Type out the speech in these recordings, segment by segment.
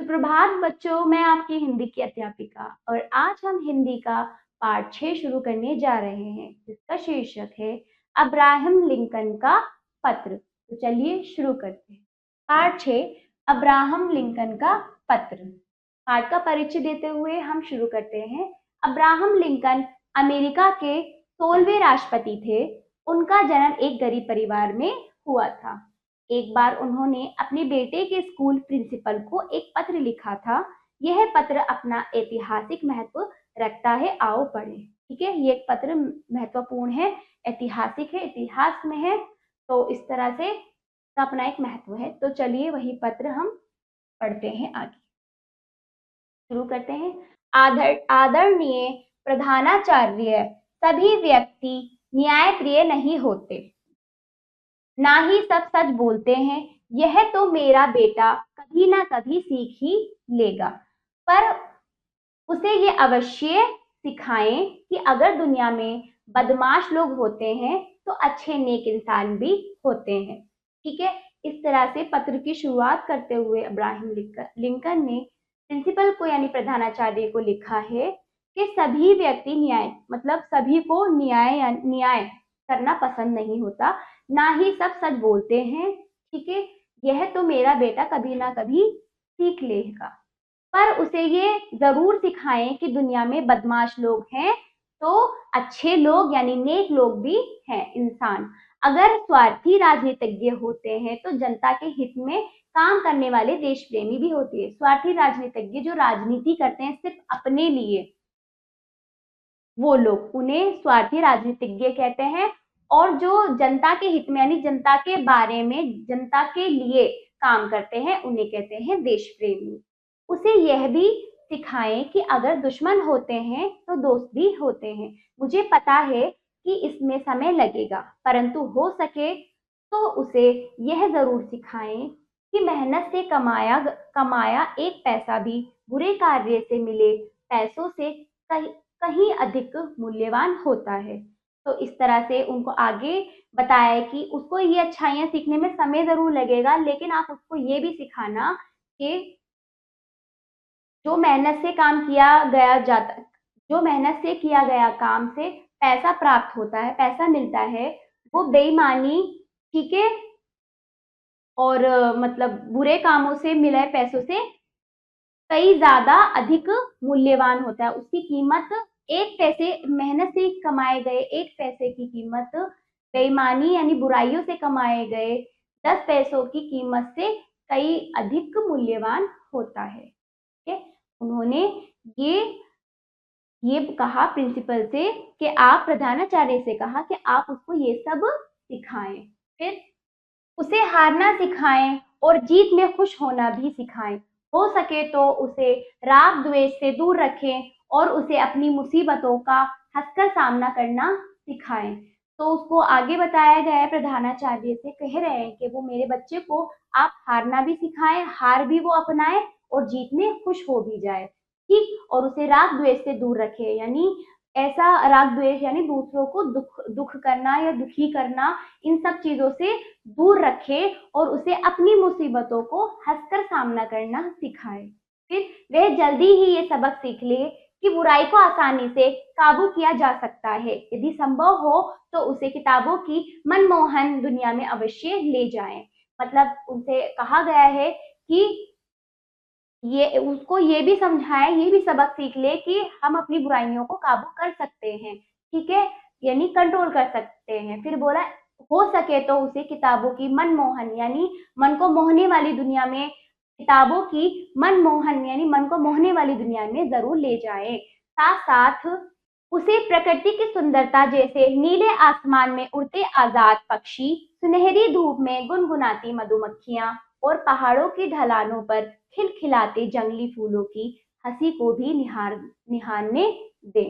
सुप्रभात बच्चों, मैं आपकी हिंदी की अध्यापिका और आज हम हिंदी का पाठ 6 शुरू करने जा रहे हैं जिसका शीर्षक है अब्राहम लिंकन का पत्र। तो चलिए शुरू करते हैं। पाठ 6 अब्राहम लिंकन का पत्र। पाठ का परिचय देते हुए हम शुरू करते हैं। अब्राहम लिंकन अमेरिका के 16वें राष्ट्रपति थे। उनका जन्म एक गरीब परिवार में हुआ था। एक बार उन्होंने अपने बेटे के स्कूल प्रिंसिपल को एक पत्र लिखा था। यह पत्र अपना ऐतिहासिक महत्व रखता है, आओ पढ़ें। ठीक है, ये एक पत्र महत्वपूर्ण है, ऐतिहासिक है, इतिहास में है, तो इस तरह से अपना एक महत्व है। तो चलिए वही पत्र हम पढ़ते हैं, आगे शुरू करते हैं। आदरणीय प्रधानाचार्य, सभी व्यक्ति न्यायप्रिय नहीं होते, ना ही सब सच बोलते हैं। यह तो मेरा बेटा कभी ना कभी सीख ही लेगा, पर उसे ये अवश्य सिखाएं कि अगर दुनिया में बदमाश लोग होते हैं तो अच्छे नेक इंसान भी होते हैं। ठीक है, इस तरह से पत्र की शुरुआत करते हुए अब्राहम लिंकन ने प्रिंसिपल को यानी प्रधानाचार्य को लिखा है कि सभी व्यक्ति न्याय मतलब सभी को न्याय करना पसंद नहीं होता, ना ही सब सच बोलते हैं। ठीक है, यह तो मेरा बेटा कभी ना कभी सीख लेगा, पर उसे ये जरूर सिखाएं कि दुनिया में बदमाश लोग हैं तो अच्छे लोग यानी नेक लोग भी हैं इंसान। अगर स्वार्थी राजनीतिज्ञ होते हैं तो जनता के हित में काम करने वाले देश प्रेमी भी होते हैं। स्वार्थी राजनीतिज्ञ जो राजनीति करते हैं सिर्फ अपने लिए, वो लोग, उन्हें स्वार्थी राजनीतिज्ञ कहते हैं। और जो जनता के हित में यानी जनता के बारे में, जनता के लिए काम करते हैं, उन्हें कहते हैं देश प्रेमी। उसे यह भी सिखाएं कि अगर दुश्मन होते हैं तो दोस्त भी होते हैं। मुझे पता है कि इसमें समय लगेगा, परंतु हो सके तो उसे यह जरूर सिखाएं कि मेहनत से कमाया एक पैसा भी बुरे कार्य से मिले पैसों से कहीं अधिक मूल्यवान होता है। तो इस तरह से उनको आगे बताया कि उसको ये अच्छाइयां सीखने में समय जरूर लगेगा, लेकिन आप उसको ये भी सिखाना कि जो मेहनत से किया गया काम से पैसा प्राप्त होता है, पैसा मिलता है, वो बेईमानी, ठीक है, और मतलब बुरे कामों से मिले पैसों से कई ज्यादा अधिक मूल्यवान होता है। उसकी कीमत एक पैसे, मेहनत से कमाए गए एक पैसे की कीमत बेईमानी यानी बुराइयों से कमाए गए 10 पैसों की कीमत से कई अधिक मूल्यवान होता है। ठीक है, उन्होंने ये कहा प्रिंसिपल से कि आप प्रधानाचार्य से कहा कि आप उसको ये सब सिखाएं, फिर उसे हारना सिखाएं और जीत में खुश होना भी सिखाएं। हो सके तो उसे राग द्वेष से दूर रखें और उसे अपनी मुसीबतों का हंसकर सामना करना सिखाएं। तो उसको आगे बताया गया है, प्रधानाचार्य से कह रहे हैं कि वो मेरे बच्चे को आप हारना भी सिखाएं, हार भी वो अपनाए और जीत में खुश हो भी जाए। ठीक, और उसे राग द्वेष से दूर रखे, यानी ऐसा राग द्वेष यानी दूसरों को दुख करना या दुखी करना, इन सब चीजों से दूर रखे और उसे अपनी मुसीबतों को हंसकर सामना करना सिखाए। फिर वह जल्दी ही ये सबक सीख ले कि बुराई को आसानी से काबू किया जा सकता है। यदि संभव हो तो उसे किताबों की मनमोहन दुनिया में अवश्य ले जाएं। मतलब उनसे कहा गया है कि ये उसको ये भी समझाए, ये भी सबक सीख ले कि हम अपनी बुराइयों को काबू कर सकते हैं। ठीक है, यानी कंट्रोल कर सकते हैं। फिर बोला हो सके तो उसे किताबों की मनमोहन यानी मन को मोहने वाली दुनिया में, किताबों की मनमोहन यानी मन को मोहने वाली दुनिया में जरूर ले जाए। साथ साथ उसे प्रकृति की सुंदरता जैसे नीले आसमान में उड़ते आजाद पक्षी, सुनहरी धूप में गुनगुनाती मधुमक्खियां और पहाड़ों की ढलानों पर खिलखिलाते जंगली फूलों की हंसी को भी निहारने दे।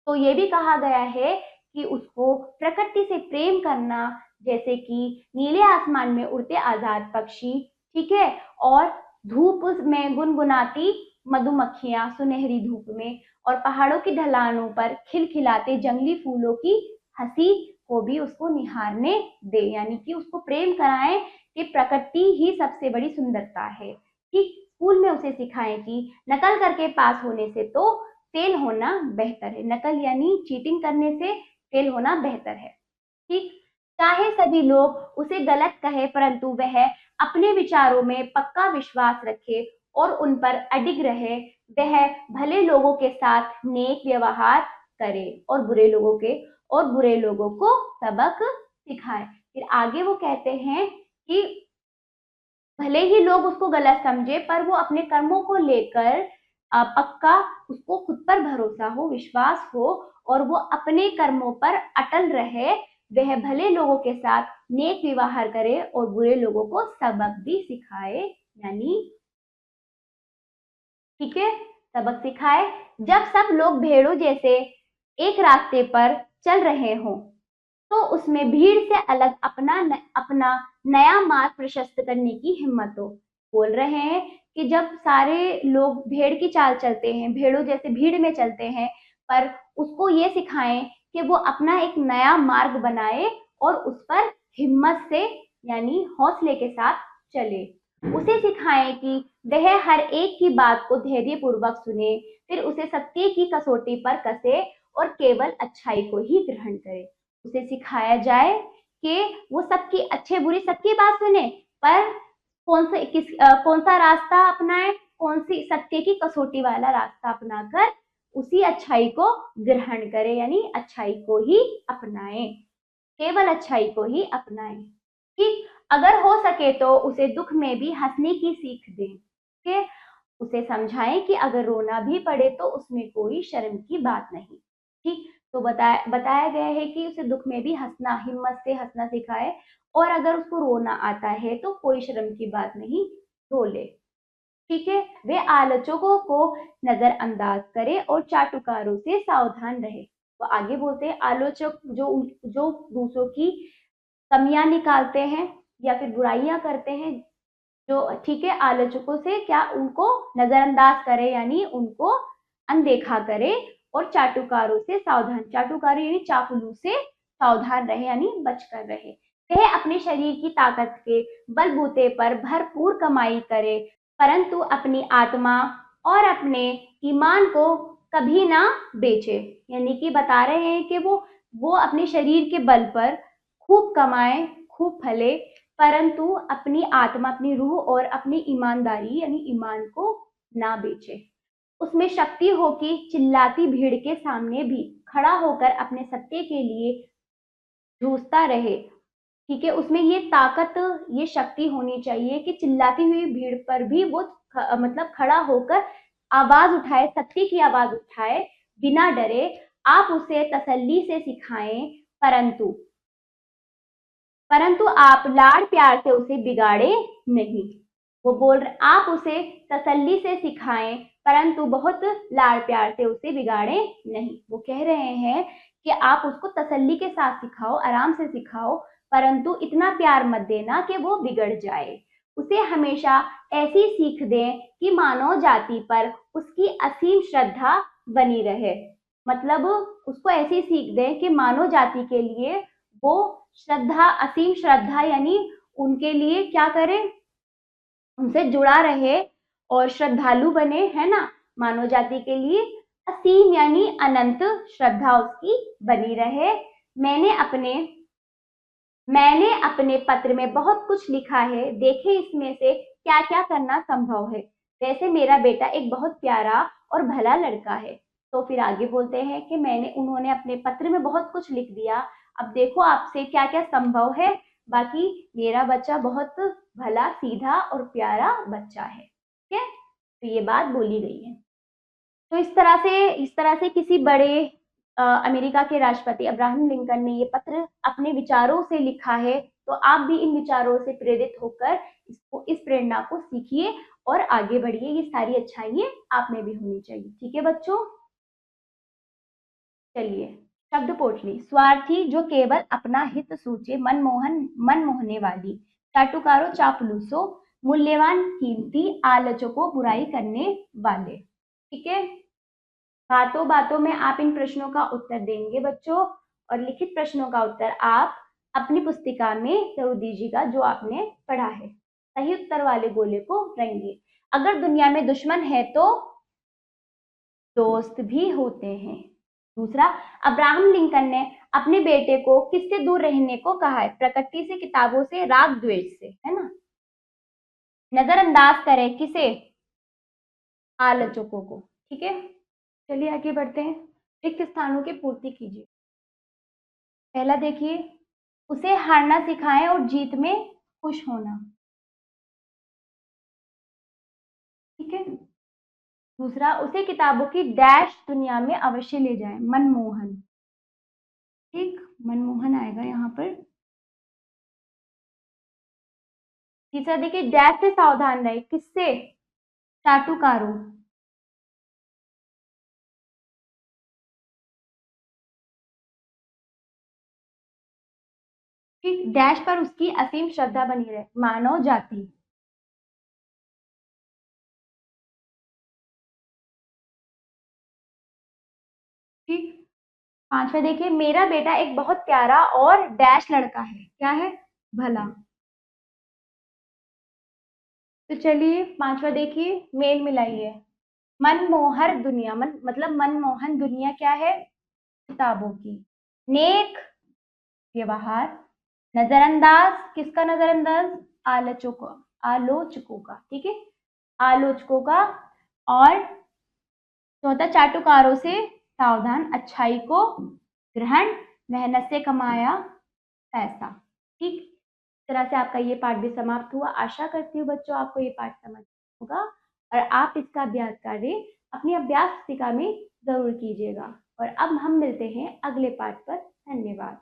तो ये भी कहा गया है कि उसको प्रकृति से प्रेम करना, जैसे कि नीले आसमान में उड़ते आजाद पक्षी, ठीक है, और धूप में गुनगुनाती मधुमक्खियां सुनहरी धूप में, और पहाड़ों की ढलानों पर खिलखिलाते जंगली फूलों की हंसी को भी उसको निहारने दे, यानी कि उसको प्रेम कराएं कि प्रकृति ही सबसे बड़ी सुंदरता है। ठीक, स्कूल में उसे सिखाएं कि नकल करके पास होने से तो फेल होना बेहतर है। नकल यानी चीटिंग करने से फेल होना बेहतर है। ठीक, चाहे सभी लोग उसे गलत कहे, परंतु वह अपने विचारों में पक्का विश्वास रखे और उन पर अडिग रहे। वह भले लोगों के साथ नेक व्यवहार करे और बुरे लोगों को सबक सिखाए। फिर आगे वो कहते हैं कि भले ही लोग उसको गलत समझे, पर वो अपने कर्मों को लेकर पक्का, उसको खुद पर भरोसा हो, विश्वास हो और वो अपने कर्मों पर अटल रहे। वह भले लोगों के साथ नेक व्यवहार करे और बुरे लोगों को सबक भी सिखाए, यानी ठीक है, सबक सिखाए। जब सब लोग भेड़ों जैसे एक रास्ते पर चल रहे हों, तो उसमें भीड़ से अलग अपना नया मार्ग प्रशस्त करने की हिम्मत हो। बोल रहे हैं कि जब सारे लोग भेड़ की चाल चलते हैं, भेड़ों जैसे भीड़ में चलते हैं, पर उसको ये सिखाएं कि वो अपना एक नया मार्ग बनाए और उस पर हिम्मत से यानी हौसले के साथ चले। उसे सिखाएं कि वह हर एक की बात को धैर्यपूर्वक सुने, फिर उसे सत्य की कसौटी पर कसे और केवल अच्छाई को ही ग्रहण करे। उसे सिखाया जाए कि वो सबकी अच्छे बुरी सबकी बात सुने, पर कौन सा रास्ता अपनाए, कौन सी सत्य की कसौटी वाला रास्ता अपनाकर उसी अच्छाई को ग्रहण करे, यानी अच्छाई को ही अपनाए, केवल अच्छाई को ही अपनाए। ठीक, अगर हो सके तो उसे दुख में भी हंसने की सीख दें। ठीक, उसे समझाएं कि अगर रोना भी पड़े तो उसमें कोई शर्म की बात नहीं। ठीक, तो बताया गया है कि उसे दुख में भी हंसना, हिम्मत से हंसना सिखाए और अगर उसको रोना आता है तो कोई शर्म की बात नहीं, रो ले। ठीक है, वे आलोचकों को नजरअंदाज करे और चाटुकारों से सावधान रहे। वो आगे बोलते हैं आलोचक जो दूसरों की कमियां निकालते हैं या फिर बुराइयां करते हैं, जो ठीक है, आलोचकों से क्या उनको नजरअंदाज करे, यानी उनको अनदेखा करे और चाटुकारों से सावधान, चाटुकार यानी चापलूस से सावधान रहे, यानी बचकर रहे। वह अपने शरीर की ताकत के बलबूते पर भरपूर कमाई करे, परंतु अपनी आत्मा और अपने ईमान को कभी ना बेचे। यानी कि बता रहे हैं कि वो अपने शरीर के बल पर खूब कमाए, खूब फले, परंतु अपनी आत्मा, अपनी रूह और अपनी ईमानदारी यानी ईमान को ना बेचे। उसमें शक्ति हो कि चिल्लाती भीड़ के सामने भी खड़ा होकर अपने सत्य के लिए जूझता रहे। ठीक है, उसमें ये ताकत, ये शक्ति होनी चाहिए कि चिल्लाती हुई भीड़ पर भी वो मतलब खड़ा होकर आवाज उठाए, सत्य की आवाज उठाए, बिना डरे। आप उसे तसल्ली से सिखाएं, परंतु परंतु आप लाड़ प्यार से उसे बिगाड़े नहीं। वो बोल रहे आप उसे तसल्ली से सिखाएं, परंतु बहुत लाड़ प्यार से उसे बिगाड़े नहीं। वो कह रहे हैं कि आप उसको तसल्ली के साथ सिखाओ, आराम से सिखाओ, परंतु इतना प्यार मत देना कि वो बिगड़ जाए। उसे हमेशा ऐसी सीख दें कि मानव जाति पर उसकी असीम श्रद्धा बनी रहे। मतलब उसको ऐसी सीख दें कि मानव जाति के लिए वो श्रद्धा, असीम श्रद्धा, यानी उनके लिए क्या करें, उनसे जुड़ा रहे और श्रद्धालु बने, है ना। मानव जाति के लिए असीम यानी अनंत श्रद्धा उसकी बनी रहे। मैंने अपने पत्र में बहुत कुछ लिखा है, देखें इसमें से क्या क्या करना संभव है। वैसे मेरा बेटा एक बहुत प्यारा और भला लड़का है। तो फिर आगे बोलते हैं कि उन्होंने अपने पत्र में बहुत कुछ लिख दिया, अब देखो आपसे क्या क्या संभव है। बाकी मेरा बच्चा बहुत भला, सीधा और प्यारा बच्चा है। ठीक है, तो ये बात बोली गई है। तो इस तरह से किसी बड़े अमेरिका के राष्ट्रपति अब्राहम लिंकन ने ये पत्र अपने विचारों से लिखा है। तो आप भी इन विचारों से प्रेरित होकर इस प्रेरणा को सीखिए और आगे बढ़िए। ये सारी अच्छाइयाँ आप में भी होनी चाहिए। ठीक है बच्चों, चलिए शब्द पोटली। स्वार्थी, जो केवल अपना हित सोचे, मन मोहने वाली, चाटुकारों चापलूसों, मूल्यवान कीमती, आलोचकों बुराई करने वाले। ठीक है, बातों बातों में आप इन प्रश्नों का उत्तर देंगे बच्चों, और लिखित प्रश्नों का उत्तर आप अपनी पुस्तिका में जरूर दीजिएगा जो आपने पढ़ा है। सही उत्तर वाले गोले को रंगे। अगर दुनिया में दुश्मन है तो दोस्त भी होते हैं। दूसरा, अब्राहम लिंकन ने अपने बेटे को किससे दूर रहने को कहा है? प्रकृति से, किताबों से, राग द्वेष से, है ना। नजरअंदाज करें किसे? आलोचकों को। ठीक है, चलिए आगे बढ़ते हैं। रिक्त स्थानों की पूर्ति कीजिए। पहला देखिए, उसे हारना सिखाएं और जीत में खुश होना। ठीक है। दूसरा, उसे किताबों की डैश दुनिया में अवश्य ले जाएं। मनमोहन। ठीक, मनमोहन आएगा यहाँ पर। तीसरा देखिए, डैश से सावधान रहे। किससे? चाटुकारों। ठीक, डैश पर उसकी असीम श्रद्धा बनी रहे। मानव जाति। ठीक, पांचवा देखिए, मेरा बेटा एक बहुत प्यारा और डैश लड़का है। क्या है? भला। तो चलिए पांचवा देखिए, मेल मिलाइए। मनमोहर दुनिया, मतलब मनमोहन दुनिया क्या है? किताबों की। नेक व्यवहार। नजरअंदाज, किसका नजरअंदाज? आलोचकों, आलोचकों का। ठीक है, आलोचकों का। और चौथा, चाटुकारों से सावधान, अच्छाई को ग्रहण, मेहनत से कमाया पैसा। ठीक, इस तरह से आपका ये पाठ भी समाप्त हुआ। आशा करती हूँ बच्चों आपको ये पाठ समझ होगा और आप इसका अभ्यास कार्य अपनी अभ्यास पुस्तिका में जरूर कीजिएगा। और अब हम मिलते हैं अगले पाठ पर। धन्यवाद।